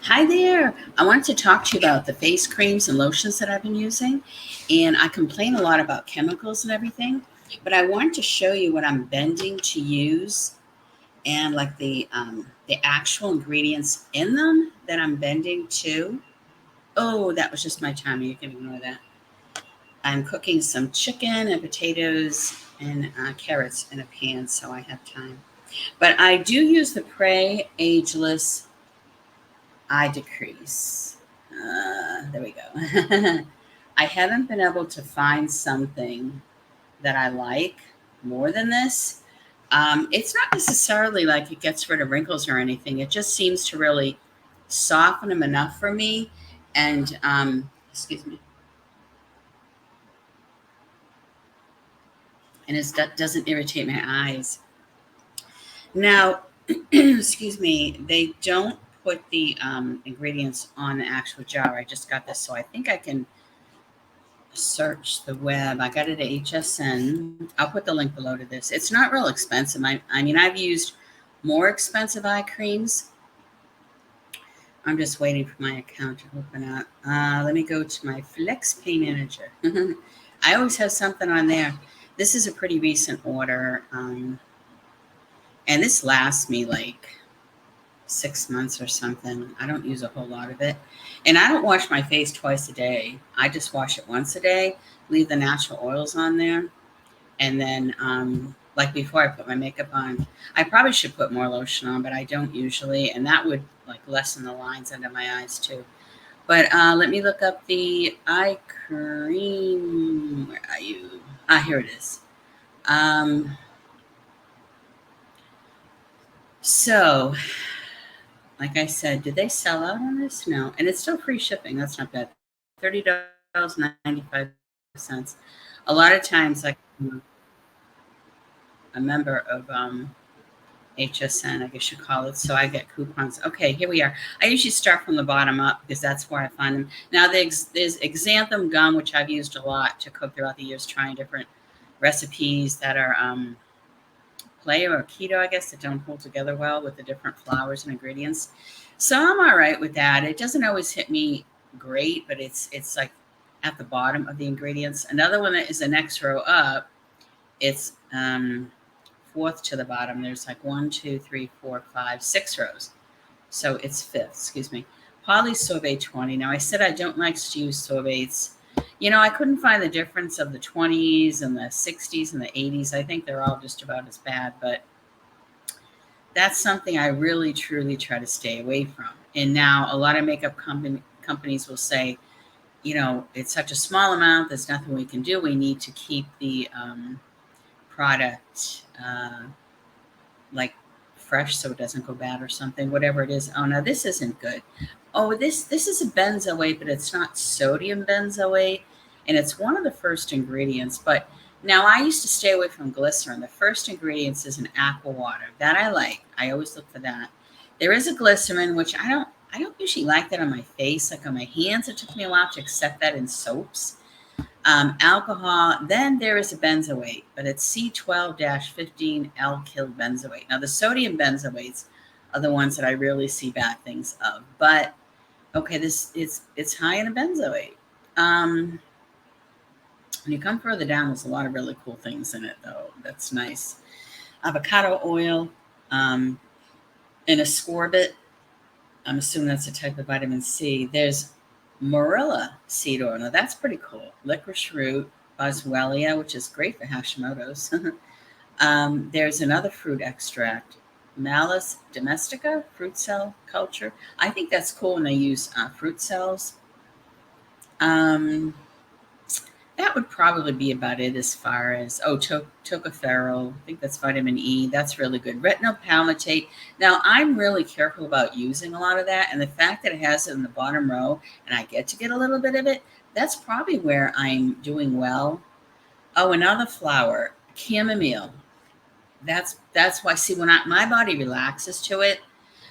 Hi there. I wanted to talk to you about the face creams and lotions that I've been using. And I complain a lot about chemicals and everything, but I wanted to show you what I'm bending to use and like the actual ingredients in them that I'm bending to. Oh, that was just my timing. You can ignore that. I'm cooking some chicken and potatoes and carrots in a pan, so I have time. But I do use the Prai Ageless Eye Decrease. There we go. I haven't been able to find something that I like more than this. It's not necessarily like it gets rid of wrinkles or anything. It just seems to really soften them enough for me. And excuse me, and it doesn't irritate my eyes. Now, excuse me, they don't put the ingredients on the actual jar. I just got this, so I think I can search the web. I got it at HSN. I'll put the link below to this. It's not real expensive. I mean, I've used more expensive eye creams. I'm just waiting for my account to open up. Let me go to my Flex Pay Manager. I always have something on there. This is a pretty recent order, and this lasts me like 6 months or something. I don't use a whole lot of it. And I don't wash my face twice a day. I just wash it once a day, leave the natural oils on there. And then, like before I put my makeup on, I probably should put more lotion on, but I don't usually. And that would like lessen the lines under my eyes too. But let me look up the eye cream. Where are you? Here it is. Um, so like I said, did they sell out on this? No. And it's still free shipping. That's not bad. $30.95. A lot of times, like a member of HSN, I guess you call it, so I get coupons. Okay, here we are. I usually start from the bottom up because that's where I find them. Now, there's xanthan gum, which I've used a lot to cook throughout the years, trying different recipes that are paleo or keto, I guess, that don't hold together well with the different flours and ingredients. So I'm all right with that. It doesn't always hit me great, but it's like at the bottom of the ingredients. Another one that is the next row up. It's fourth to the bottom. There's like 1, 2, 3, 4, 5, 6 rows. So it's fifth. Excuse me. Polysorbate 20. Now I said I don't like to use sorbates. I couldn't find the difference of the 20s and the 60s and the 80s. I think they're all just about as bad, but that's something I really truly try to stay away from. And now a lot of makeup companies will say, it's such a small amount, there's nothing we can do. We need to keep the product like fresh so it doesn't go bad or something, whatever it is. Oh no, this isn't good. Oh, this is a benzoate, but it's not sodium benzoate, and it's one of the first ingredients. But now I used to stay away from glycerin. The first ingredients is an aqua water that I like. I always look for that. There is a glycerin, which I don't usually like that on my face, like on my hands. It took me a while to accept that in soaps. Alcohol, then there is a benzoate, but it's C12-15 alkyl benzoate. Now, the sodium benzoates are the ones that I really see bad things of. But okay, this it's high in a benzoate. When you come further down, there's a lot of really cool things in it, though. That's nice. Avocado oil, and ascorbate. I'm assuming that's a type of vitamin C. There's Morilla seed oil. Now that's pretty cool. Licorice root, boswellia, which is great for Hashimoto's. There's another fruit extract, Malus domestica, fruit cell culture. I think that's cool when they use fruit cells. Um, that would probably be about it as far as tocopherol. I think that's vitamin E. That's really good. Retinol palmitate. Now I'm really careful about using a lot of that, and the fact that it has it in the bottom row, and I get a little bit of it. That's probably where I'm doing well. Oh, another flower, chamomile. That's why. See, when my body relaxes to it,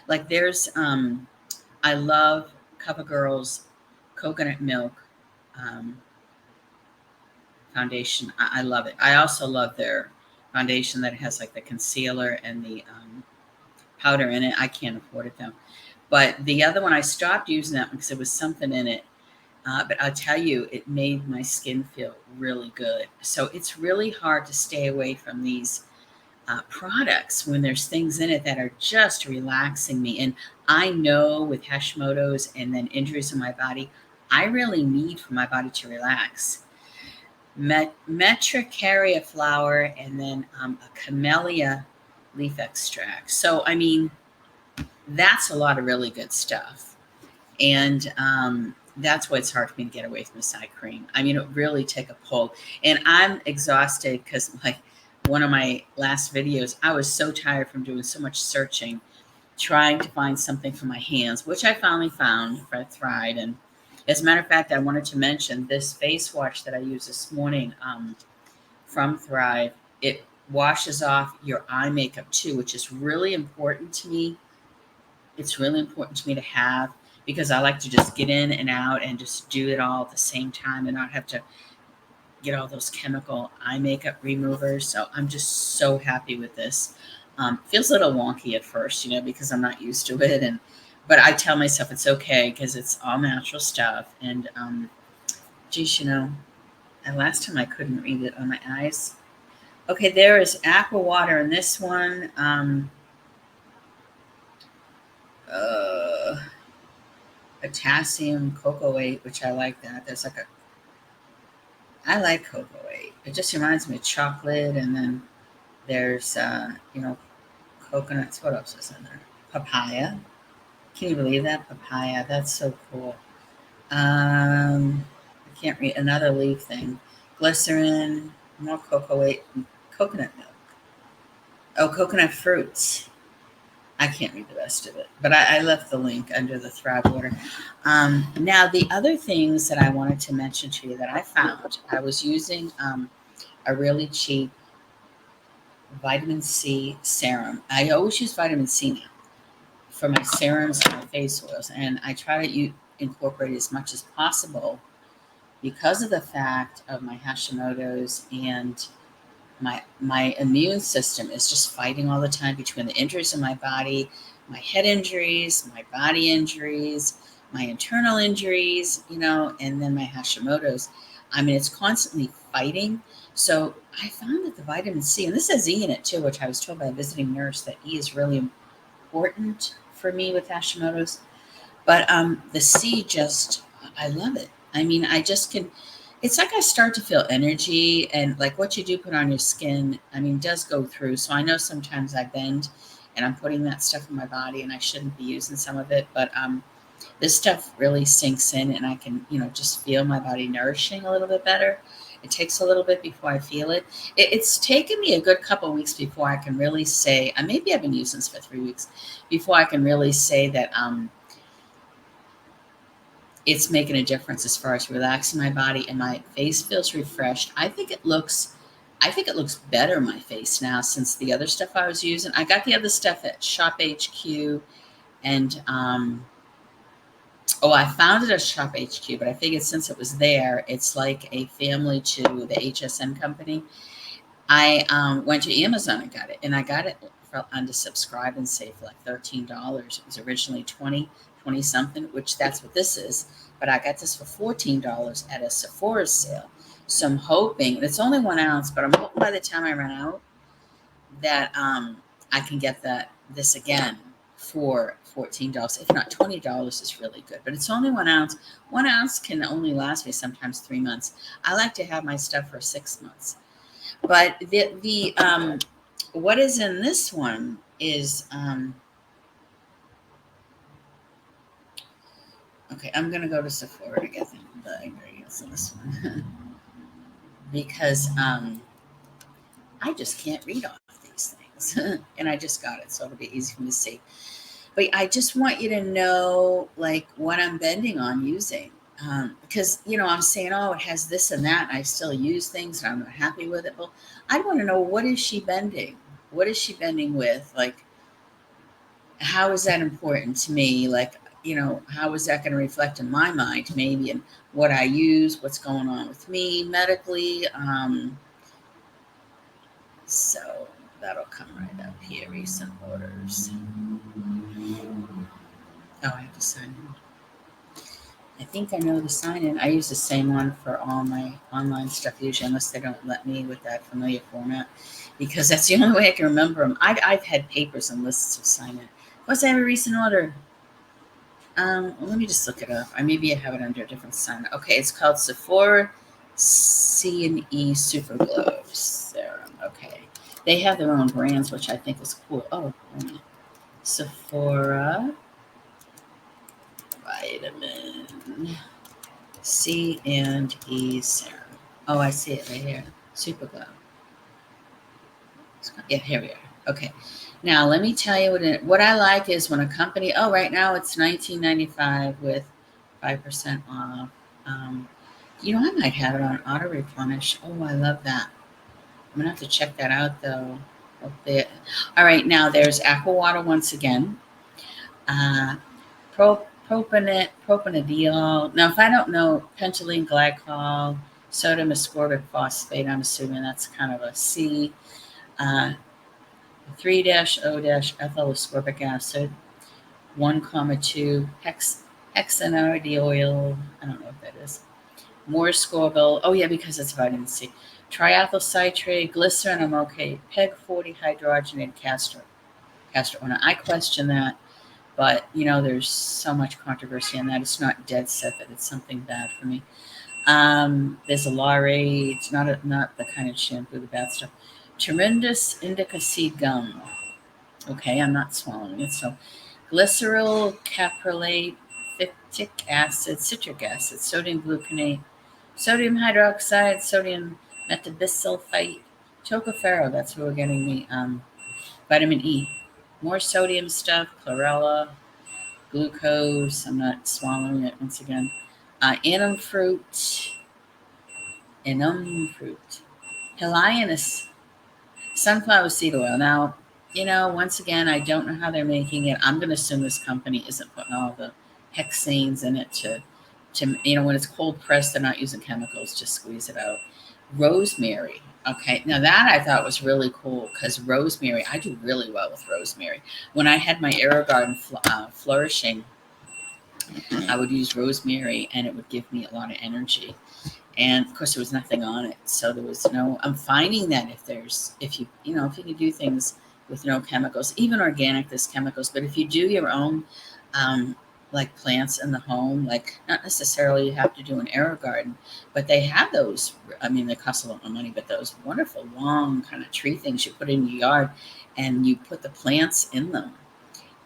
like there's I love CoverGirl's coconut milk. Um, Foundation. I love it. I also love their foundation that has like the concealer and the powder in it. I can't afford it though. But the other one, I stopped using that because there was something in it. But I'll tell you, it made my skin feel really good. So it's really hard to stay away from these products when there's things in it that are just relaxing me. And I know with Hashimoto's and then injuries in my body, I really need for my body to relax. Metricaria flower and then a camellia leaf extract. So, I mean, that's a lot of really good stuff. And that's why it's hard for me to get away from the side cream. I mean, it really take a pull. And I'm exhausted because, like, one of my last videos, I was so tired from doing so much searching, trying to find something for my hands, which I finally found for Thrive. And as a matter of fact, I wanted to mention this face wash that I used this morning from Thrive. It washes off your eye makeup too, which is really important to me. It's really important to me to have because I like to just get in and out and just do it all at the same time and not have to get all those chemical eye makeup removers. So I'm just so happy with this. Feels a little wonky at first, because I'm not used to it. But I tell myself it's okay because it's all natural stuff. And geez, and last time I couldn't read it on my eyes. Okay, there is apple water in this one. Potassium cocoa-8, which I like that. I like cocoa-8. It just reminds me of chocolate, and then there's coconuts. What else is in there? Papaya. Can you believe that? Papaya. That's so cool. I can't read another leaf thing. Glycerin, more cocoa-8, and coconut milk. Oh, coconut fruits. I can't read the rest of it, but I left the link under the Thrive order. Now, the other things that I wanted to mention to you that I found, I was using a really cheap vitamin C serum. I always use vitamin C now for my serums and my face oils, and I try to incorporate as much as possible because of the fact of my Hashimoto's and my immune system is just fighting all the time between the injuries in my body, my head injuries, my body injuries, my internal injuries, and then my Hashimoto's. I mean, it's constantly fighting. So I found that the vitamin C, and this has E in it too, which I was told by a visiting nurse that E is really important for me with Hashimoto's. But the C just, I love it. I mean, I just can, it's like I start to feel energy and like what you do put on your skin, I mean, does go through. So I know sometimes I bend and I'm putting that stuff in my body and I shouldn't be using some of it. But this stuff really sinks in and I can, just feel my body nourishing a little bit better. It takes a little bit before I feel it. It's taken me a good couple of weeks before I can really say, maybe I've been using this for 3 weeks, before I can really say that it's making a difference as far as relaxing my body and my face feels refreshed. I think it looks better, my face now, since the other stuff I was using. I got the other stuff at Shop HQ and I found it at Shop HQ, but I figured since it was there, it's like a family to the HSN company. I went to Amazon and got it, and I got it for under subscribe and save for like $13. It was originally 20 something, which that's what this is. But I got this for $14 at a Sephora sale. So I'm hoping, and it's only 1 ounce, but I'm hoping by the time I run out that I can get this again for $14. If not, $20 is really good. But it's only 1 ounce. 1 ounce can only last me sometimes 3 months. I like to have my stuff for 6 months. But the what is in this one is okay. I'm gonna go to Sephora to get the ingredients in this one because I just can't read off these things, and I just got it, so it'll be easy for me to see. But I just want you to know, like, what I'm bending on using. Because, I'm saying, it has this and that, and I still use things, and I'm not happy with it. Well, I want to know, what is she bending? What is she bending with? Like, how is that important to me? Like, how is that going to reflect in my mind, maybe, and what I use, what's going on with me medically? So that'll come right up here, recent orders. Oh, I have to sign in. I think I know the sign in. I use the same one for all my online stuff usually, unless they don't let me with that familiar format, because that's the only way I can remember them. I've had papers and lists of sign in. Plus, I have a recent order. Well, let me just look it up. Maybe I have it under a different sign. Okay, it's called Sephora C&E Super Glow Serum. Okay, they have their own brands, which I think is cool. Oh, wait a minute. Sephora Vitamin C&E Serum. Oh, I see it right here. Super Glow. Yeah, here we are. Okay. Now let me tell you what I like is when a company. Oh, right now it's $19.95 with 5% off. Um, I might have it on auto replenish. Oh, I love that. I'm gonna have to check that out though. Okay. All right, now there's Aqua Water once again. Propanediol. Now, if I don't know, pentylene glycol, sodium ascorbic phosphate. I'm assuming that's kind of a C. 3-O-ethyl ascorbic acid, 1,2 hexanediol. I don't know what that is. More ascorbyl. Oh yeah, because it's vitamin C. Triethyl citrate, glycerin. I'm okay. Peg 40 hydrogenated castor oil. Now, I question that, but there's so much controversy on that. It's not dead set that it's something bad for me. There's a laurate. It's not the kind of shampoo, the bad stuff. Tremendous indica seed gum. Okay, I'm not swallowing it. So, glycerol, caprolate, phytic acid, citric acid, sodium gluconate, sodium hydroxide, sodium metabisulfite, tocopherol. That's where we're getting the vitamin E. More sodium stuff, chlorella, glucose. I'm not swallowing it once again. Anum fruit, Helianus, sunflower seed oil. Now, once again, I don't know how they're making it. I'm going to assume this company isn't putting all the hexanes in it when it's cold pressed, they're not using chemicals, just squeeze it out. Rosemary. Okay, now that I thought was really cool because rosemary, I do really well with rosemary. When I had my AeroGarden flourishing, I would use rosemary and it would give me a lot of energy. And of course there was nothing on it, so there was no. I'm finding that if you can do things with no chemicals, even organic, there's chemicals, but if you do your own like plants in the home, like not necessarily you have to do an AeroGarden, but they have those. They cost a lot of money, but those wonderful long kind of tree things you put in your yard, and you put the plants in them,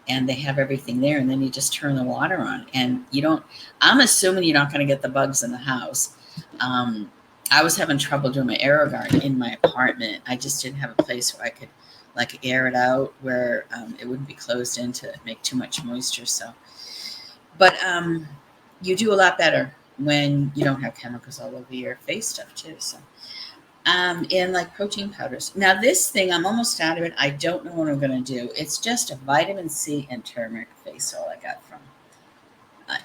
and they have everything there, and then you just turn the water on, and I'm assuming you're not going to get the bugs in the house. I was having trouble doing my AeroGarden in my apartment. I just didn't have a place where I could like air it out where it wouldn't be closed in to make too much moisture. So, but you do a lot better when you don't have chemicals all over your face stuff too. So, and like protein powders. Now this thing, I'm almost out of it. I don't know what I'm going to do. It's just a vitamin C and turmeric face oil I got from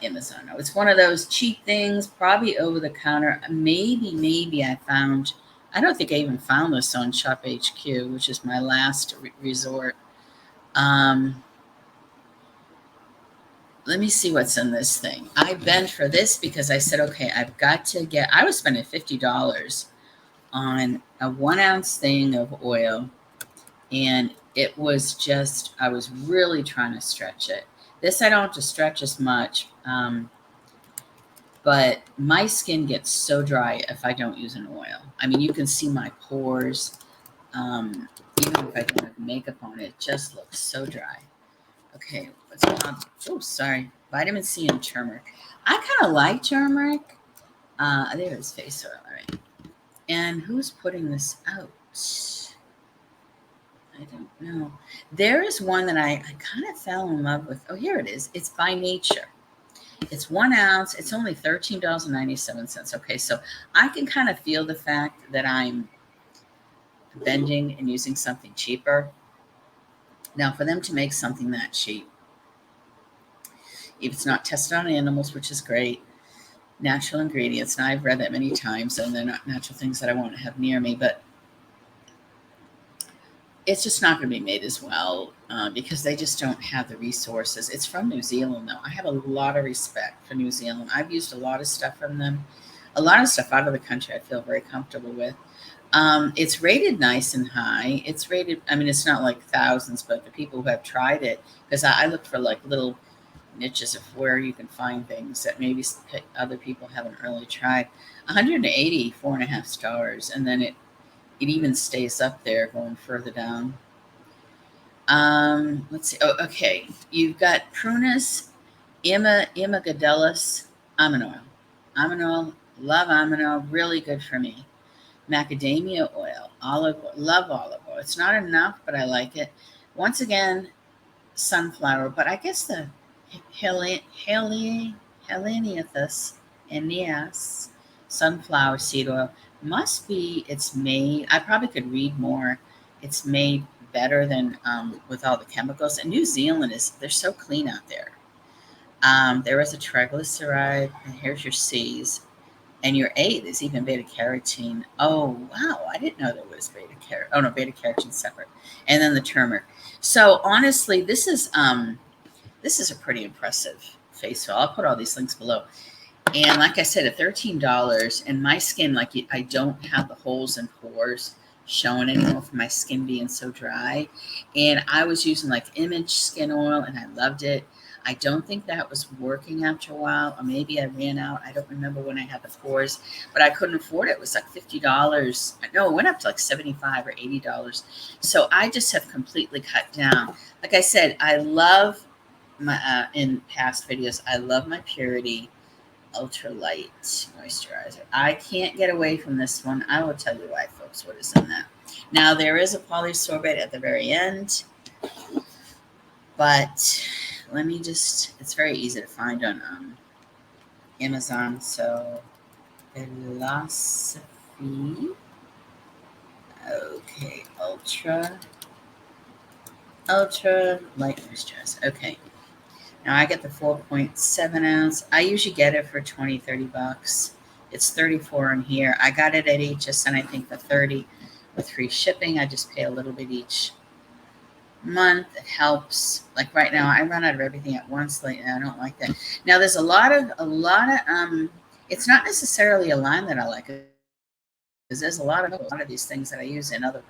Amazon. It's one of those cheap things, probably over the counter. Maybe I found. I don't think I even found this on Shop HQ, which is my last resort. Let me see what's in this thing. I bent for this because I said, okay, I've got to get. I was spending $50 on a 1 ounce thing of oil, and it was just. I was really trying to stretch it. This I don't have to stretch as much. But my skin gets so dry if I don't use an oil. You can see my pores. Even if I don't have makeup on, it just looks so dry. Okay, what's called? Oh, sorry. Vitamin C and turmeric. I kind of like turmeric. There's face oil. All right. And who's putting this out? I don't know. There is one that I kind of fell in love with. Oh, here it is. It's By Nature. It's 1 ounce. It's only $13.97. Okay, so I can kind of feel the fact that I'm bending and using something cheaper. Now, for them to make something that cheap, if it's not tested on animals, which is great, natural ingredients. Now, I've read that many times, and they're not natural things that I want to have near me, but It's just not going to be made as well because they just don't have the resources. It's from New Zealand, though. I have a lot of respect for New Zealand. I've used a lot of stuff from them, a lot of stuff out of the country I feel very comfortable with. It's rated nice and high. It's rated, I mean, it's not like thousands, but the people who have tried it, because I look for like little niches of where you can find things that maybe other people haven't really tried. 180, 4.5 stars, and then it even stays up there going further down. Let's see. Oh, okay. You've got Prunus imagadelis almond oil. Almond oil, love almond oil, really good for me. Macadamia oil, olive oil, love olive oil. It's not enough, but I like it. Once again, sunflower, but I guess the Heleniathus Aeneas sunflower seed oil must be, it's made, I probably could read more. It's made better than with all the chemicals. And New Zealand is, they're so clean out there. There is a triglyceride, and here's your C's. And your A, there's even beta carotene. Oh, wow. I didn't know there was beta carotene. Oh, no, beta carotene separate. And then the turmeric. So honestly, this is a pretty impressive face oil. I'll put all these links below. And like I said, at $13, and my skin, like I don't have the holes and pores showing anymore from my skin being so dry. And I was using like Image skin oil, and I loved it. I don't think that was working after a while, or maybe I ran out. I don't remember when I had the pores, but I couldn't afford it. It was like $50. No, it went up to like $75 or $80. So I just have completely cut down. Like I said, I love my in past videos, I love my Purity Ultralight Moisturizer. I can't get away from this one. I will tell you why, folks, what is in that. Now, there is a polysorbate at the very end, but let me just, it's very easy to find on Amazon. So, Philosophy. Okay, Ultra Light Moisturizer. Okay. Now I get the 4.7 ounce. I usually get it for 20, 30 bucks. It's 34 in here. I got it at HSN, I think for 30 with free shipping. I just pay a little bit each month. It helps. Like right now, I run out of everything at once lately. I don't like that. Now there's a lot of it's not necessarily a line that I like, because there's a lot of these things that I use in other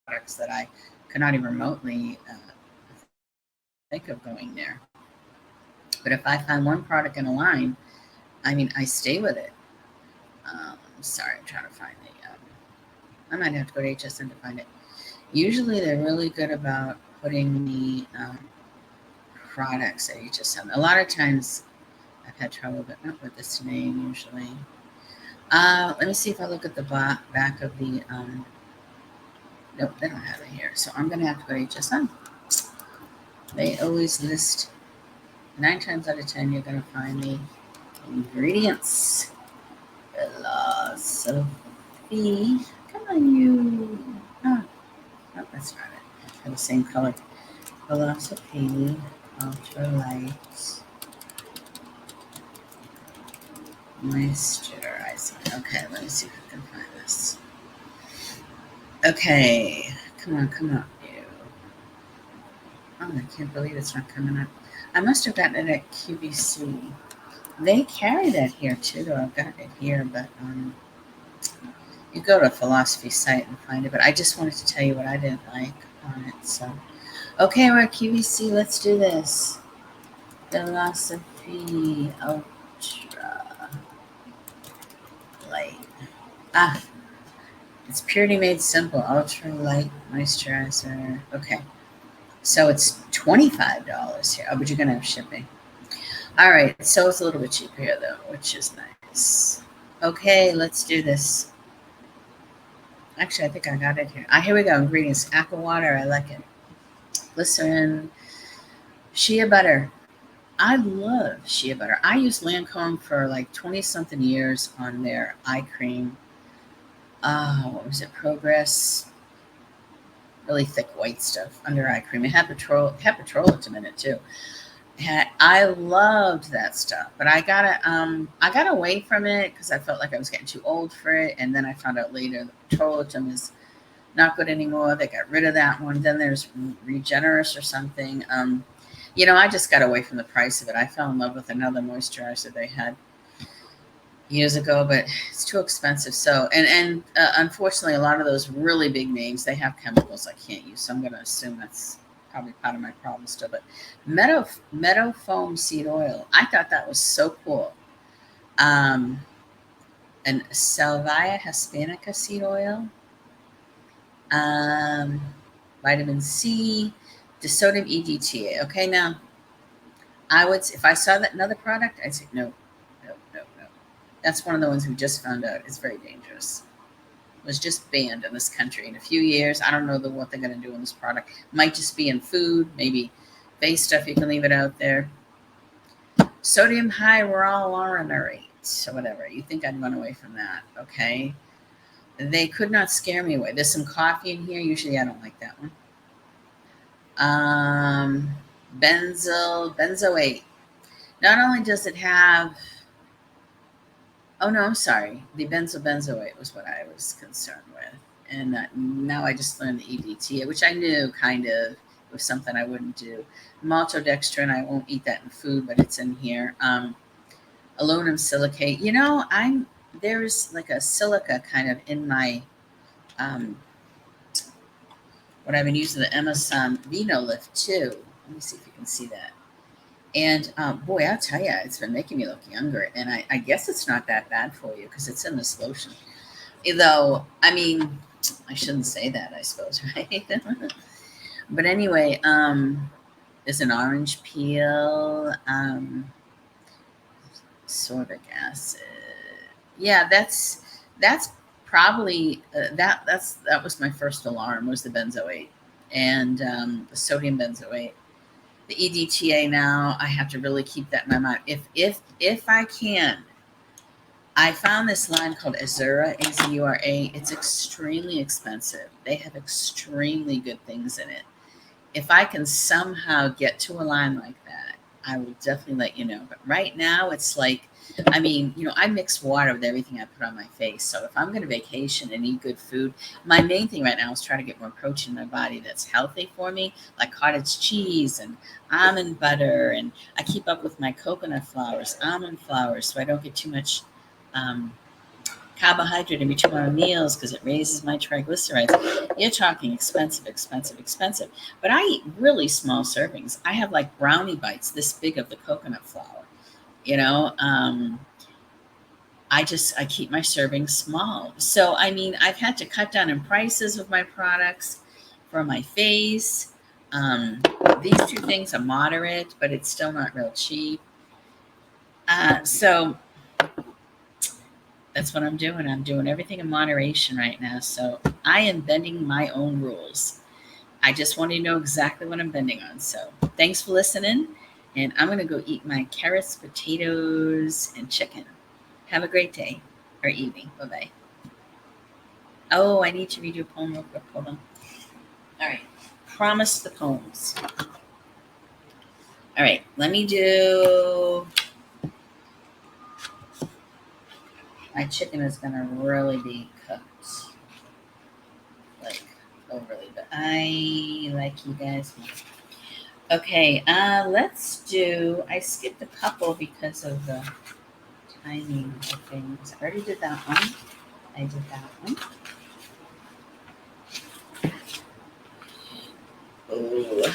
products that I could not even remotely think of going there. But if I find one product in a line, I mean, I stay with it. Sorry, I'm trying to find the, I might have to go to HSN to find it. Usually they're really good about putting the products at HSN. A lot of times I've had trouble, but not with this name usually. Let me see if I look at the back of the, nope, they don't have it here. So I'm going to have to go to HSN. They always list, 9 times out of 10, you're going to find the ingredients. Philosophy. Come on, you. Oh, no, that's not it. They're the same color. Philosophy Ultralight Moisturizer. Okay, let me see if I can find this. Okay, come on, you. Oh, I can't believe it's not coming up. I must have gotten it at QVC. They carry that here too, though. I've got it here, but you go to a philosophy site and find it. But I just wanted to tell you what I didn't like on it. So, okay, we're at QVC. Let's do this. Philosophy Ultra Light. It's Purity Made Simple Ultra Light Moisturizer. Okay. So it's $25 here. Oh, but you're going to have shipping. All right. So it's a little bit cheaper here, though, which is nice. Okay, let's do this. Actually, I think I got it here. Here we go. Ingredients. Aqua water. I like it. Glycerin. Shea butter. I love shea butter. I used Lancome for like 20-something years on their eye cream. What was it? Progress. Really thick white stuff under eye cream. It had petrolatum in it too. I loved that stuff, but I got away from it because I felt like I was getting too old for it. And then I found out later that petrolatum is Not good anymore. They got rid of that one. Then there's Regenerous or something. I just got away from the price of it. I fell in love with another moisturizer they had years ago, but it's too expensive. So, and unfortunately, a lot of those really big names, they have chemicals I can't use. So I'm going to assume that's probably part of my problem still. But Meadow Foam Seed Oil, I thought that was so cool. Um, and Salvia Hispanica Seed Oil, um, vitamin C, disodium EDTA. Okay, now I would, if I saw that another product, I'd say no, no, no, no. That's one of the ones we just found out is very dangerous. It was just banned in this country in a few years. I don't know what they're going to do in this product. Might just be in food, maybe face stuff. You can leave it out there. Sodium hyaluronate, or whatever. You think I'd run away from that? Okay. They could not scare me away. There's some coffee in here. Usually, I don't like that one. Benzoate. Not only does it have, oh no, I'm sorry. The benzoate was what I was concerned with. And now I just learned the EDTA, which I knew kind of was something I wouldn't do. Maltodextrin, I won't eat that in food, but it's in here. Aluminum silicate. There's like a silica kind of in my, what I've been using, the Amazon Vino Lift too. Let me see if you can see that. And boy, I'll tell you, it's been making me look younger. And I guess it's not that bad for you because it's in this lotion. Though, I mean, I shouldn't say that, I suppose, right? But anyway, there's an orange peel, sorbic acid. Yeah, that's probably that was my first alarm, was the benzoate and the sodium benzoate. The EDTA, now I have to really keep that in my mind. If I can, I found this line called Azura, Azura. It's extremely expensive. They have extremely good things in it. If I can somehow get to a line like that, I will definitely let you know. But right now, it's like, I mean, I mix water with everything I put on my face. So if I'm going to vacation and eat good food, my main thing right now is trying to get more protein in my body that's healthy for me, like cottage cheese and almond butter. And I keep up with my coconut flours, almond flours, so I don't get too much carbohydrate in between my meals because it raises my triglycerides. You're talking expensive, expensive, expensive. But I eat really small servings. I have like brownie bites this big of the coconut flour. You know, I keep my servings small. So, I mean, I've had to cut down in prices of my products for my face. These two things are moderate, but it's still not real cheap. So that's what I'm doing. I'm doing everything in moderation right now. So I am bending my own rules. I just want to know exactly what I'm bending on. So thanks for listening. And I'm going to go eat my carrots, potatoes, and chicken. Have a great day or evening. Bye-bye. Oh, I need to read you a poem real quick. Hold on. All right. Promise the poems. All right. Let me do... My chicken is going to really be cooked. Like, overly. But I like you guys more. Okay, let's do... I skipped a couple because of the timing of things. I already did that one. I did that one. Oh.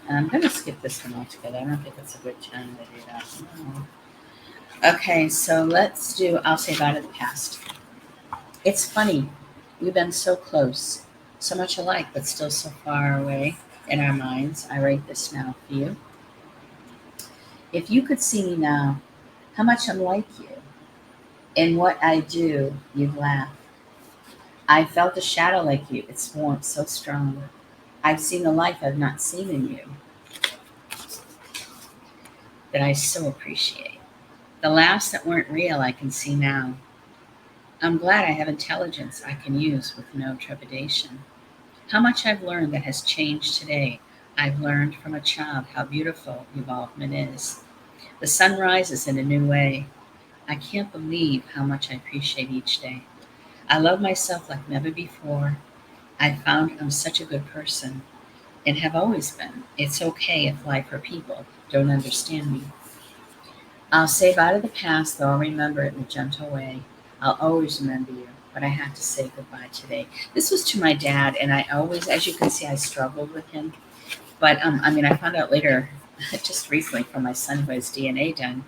I'm going to skip this one altogether. I don't think it's a good time to do that one. Okay, so let's do I'll Say Bye to the Past. It's funny. We've been so close, so much alike, but still so far away in our minds. I write this now for you. If you could see me now, how much I'm like you. In what I do, you'd laugh. I felt a shadow like you, its warmth so strong. I've seen a life I've not seen in you that I so appreciate. The laughs that weren't real I can see now. I'm glad I have intelligence I can use with no trepidation. How much I've learned that has changed today. I've learned from a child how beautiful evolvement is. The sun rises in a new way. I can't believe how much I appreciate each day. I love myself like never before. I found I'm such a good person and have always been. It's okay if life or people don't understand me. I'll say bye to the past, though I'll remember it in a gentle way. I'll always remember you, but I had to say goodbye today. This was to my dad, and I always, as you can see, I struggled with him. But I mean, I found out later, just recently, from my son who has DNA done,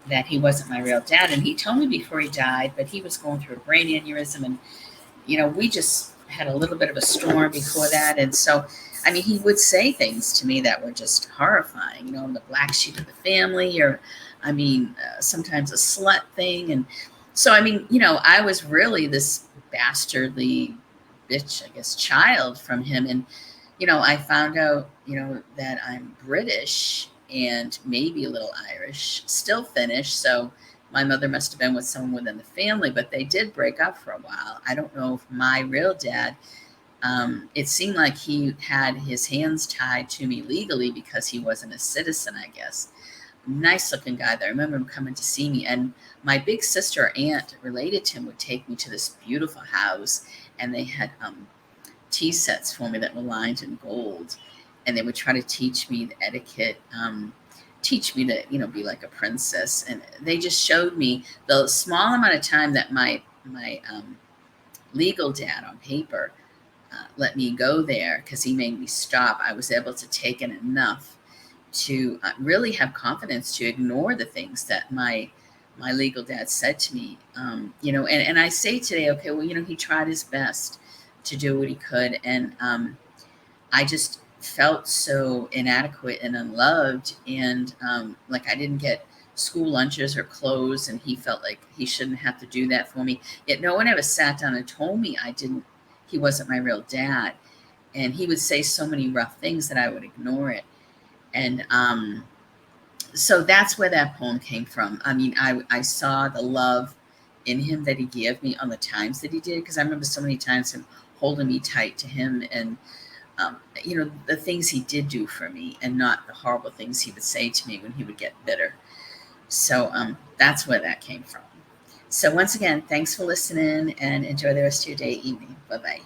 that he wasn't my real dad. And he told me before he died, but he was going through a brain aneurysm, and we just had a little bit of a storm before that. And so, I mean, he would say things to me that were just horrifying, I'm the black sheep of the family, or, sometimes a slut thing. And so, I mean, I was really this bastardly bitch, I guess, child from him. And, I found out, that I'm British and maybe a little Irish, still Finnish. So, my mother must have been with someone within the family, but they did break up for a while. I don't know if my real dad, it seemed like he had his hands tied to me legally because he wasn't a citizen, I guess. Nice looking guy there. I remember him coming to see me, and my big sister or aunt related to him would take me to this beautiful house, and they had tea sets for me that were lined in gold, and they would try to teach me the etiquette, teach me to be like a princess. And they just showed me the small amount of time that my legal dad on paper let me go there, because he made me stop. I was able to take in enough to really have confidence to ignore the things that my legal dad said to me. And I say today, okay, well, he tried his best to do what he could, and I just felt so inadequate and unloved, and like I didn't get school lunches or clothes, and he felt like he shouldn't have to do that for me. Yet no one ever sat down and told me he wasn't my real dad. And he would say so many rough things that I would ignore it. And so that's where that poem came from. I mean, I saw the love in him that he gave me on the times that he did, because I remember so many times him holding me tight to him, and the things he did do for me, and not the horrible things he would say to me when he would get bitter. So that's where that came from. So once again, thanks for listening, and enjoy the rest of your day, evening. Bye-bye.